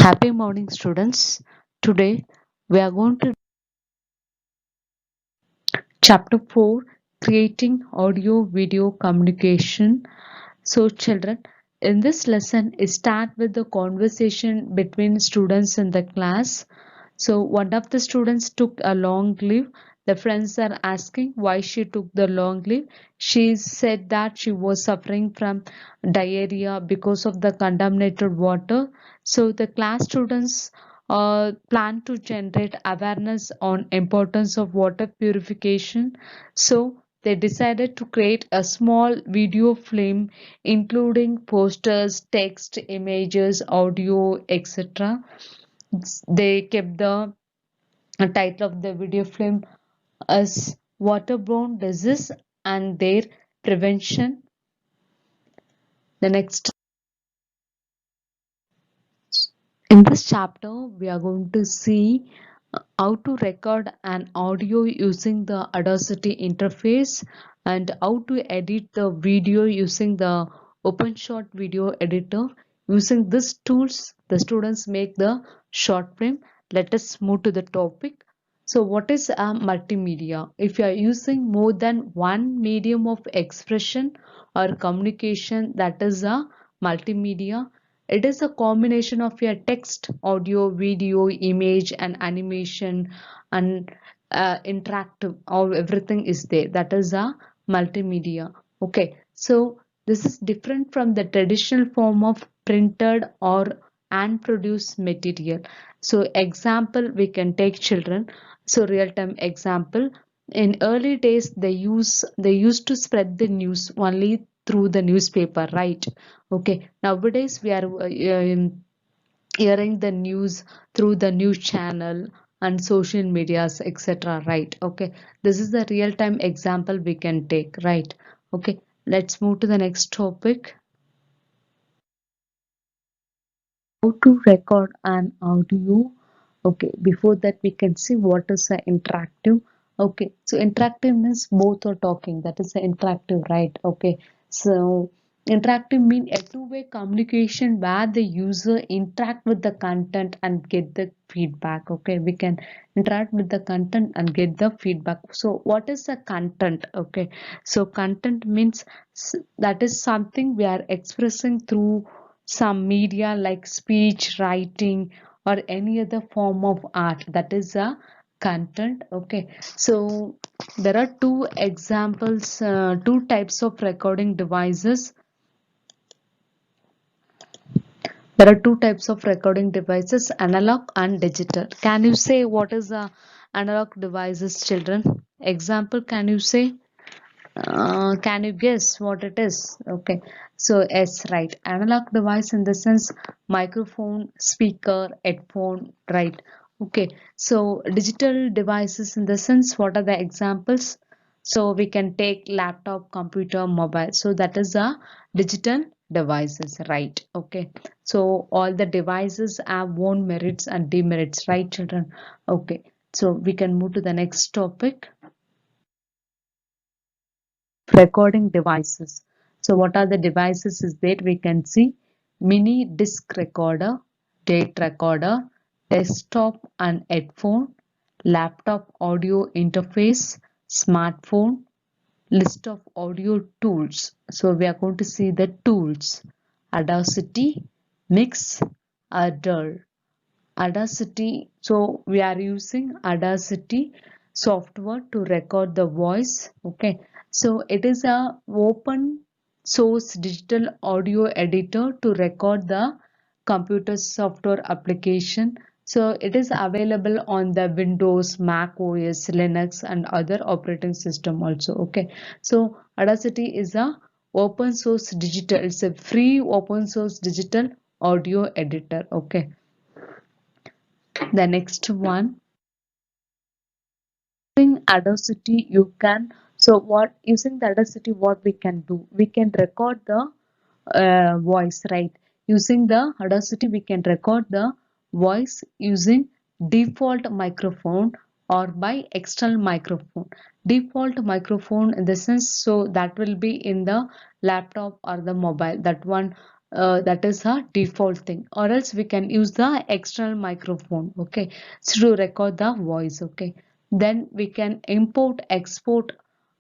Happy morning, students. Today we are going to chapter 4, creating audio video communication. So, children, in this lesson, it start with the conversation between students in the class. So, one of the students took a long leave. The friends are asking why she took the long leave. She said that she was suffering from diarrhea because of the contaminated water. So, the class students plan to generate awareness on importance of water purification. So, they decided to create a small video film including posters, text, images, audio, etc. They kept the title of the video film as Waterborne Disease and Their Prevention. The next In this chapter, we are going to see how to record an audio using the Audacity interface and how to edit the video using the OpenShot video editor. Using these tools, the students make the short film. Let us move to the topic. So, what is a multimedia? If you are using more than one medium of expression or communication, that is a multimedia. It is a combination of your text, audio, video, image, and animation, and interactive. All everything is there. That is a multimedia. Okay, so this is different from the traditional form of printed or and produced material. So, example we can take children. So, real-time example. In early days, they used to spread the news only through the newspaper, right? Okay, nowadays we are hearing the news through the news channel and social medias, etc. Right? Okay, this is the real time example we can take, right? Okay, let's move to the next topic. How to record an audio. Okay, before that we can see what is the interactive. Okay, so interactive means both are talking, that is the interactive, right? Okay, so interactive mean a two-way communication where the user interact with the content and get the feedback. Okay, we can interact with the content and get the feedback. So what is the content? Okay, so content means that is something we are expressing through some media like speech, writing, or any other form of art. That is a content. Okay, so there are two examples, two types of recording devices. There are two types of recording devices, analog and digital. Can you say what is the analog devices, children? Example, can you say? Can you guess what it is? Okay, so yes, right. Analog device in the sense microphone, speaker, headphone, right? Okay, so digital devices in the sense what are the examples? So we can take laptop, computer, mobile. So that is a digital devices, right? Okay, so all the devices have own merits and demerits, right, children? Okay, so we can move to the next topic. Recording devices. So what are the devices is that we can see mini disc recorder, tape recorder, desktop and headphone, laptop audio interface, smartphone, list of audio tools. So we are going to see the tools. Audacity, Mix, Adder. Audacity, so we are using Audacity software to record the voice. Okay, so it is a open source digital audio editor to record the computer software application. So it is available on the Windows, Mac OS, Linux, and other operating system also. Okay, so Audacity is a open source digital, it's a free open source digital audio editor. Okay, the next one, using Audacity, you can. So what using the Audacity, what we can do? We can record the voice, right? Using the Audacity, we can record the voice using default microphone or by external microphone. Default microphone in the sense, so that will be in the laptop or the mobile. That one that is a default thing, or else we can use the external microphone, okay, so to record the voice, okay. Then we can import, export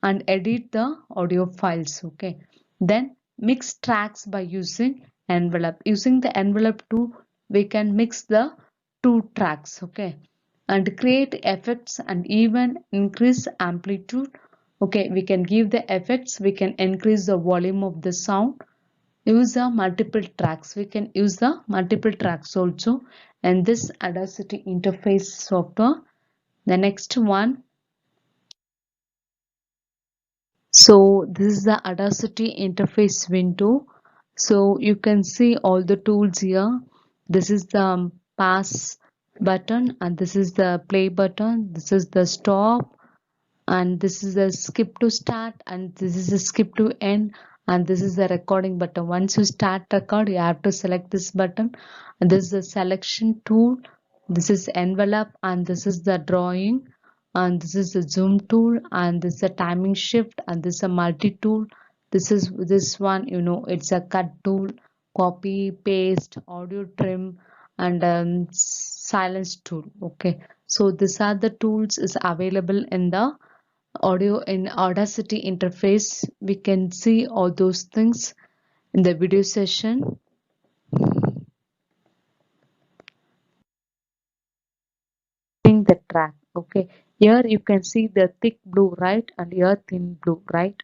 and edit the audio files, okay. Then mix tracks by using envelope. Using the envelope tool, we can mix the two tracks, okay, and create effects and even increase amplitude, okay. We can give the effects, we can increase the volume of the sound, use the multiple tracks. We can use the multiple tracks also, and this Audacity interface software. The next one, so this is the Audacity interface window. So you can see all the tools here. This is the pass button, and this is the play button, this is the stop, and this is a skip to start, and this is a skip to end, and this is the recording button. Once you start record, you have to select this button, and this is the selection tool, this is envelope, and this is the drawing, and this is the zoom tool, and this is the timing shift, and this is a multi tool. This is this one, you know, it's a cut tool, copy paste, audio trim, and silence tool, okay. So these are the tools is available in the audio in Audacity interface. We can see all those things in the video session. The track, okay, here you can see the thick blue, right, and here thin blue, right,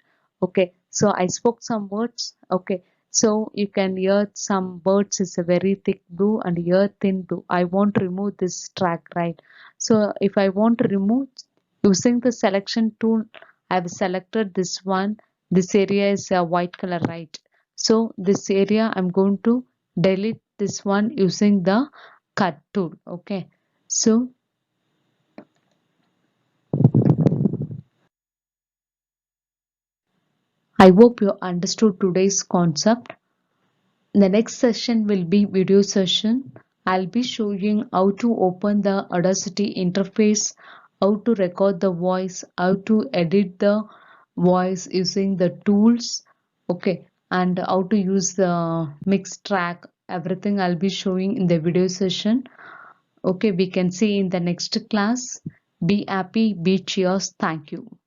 okay. So I spoke some words, okay, so you can hear some words is a very thick blue and here thin blue. I want to remove this track, right. So if I want to remove, using the selection tool, I've selected this one. This area is a white color, right. So this area I'm going to delete this one using the cut tool, okay. So I hope you understood today's concept. The next session will be video session. I'll be showing how to open the Audacity interface, how to record the voice, how to edit the voice using the tools, okay, and how to use the mix track. Everything I'll be showing in the video session. Okay, we can see in the next class. Be happy, be cheers. Thank you.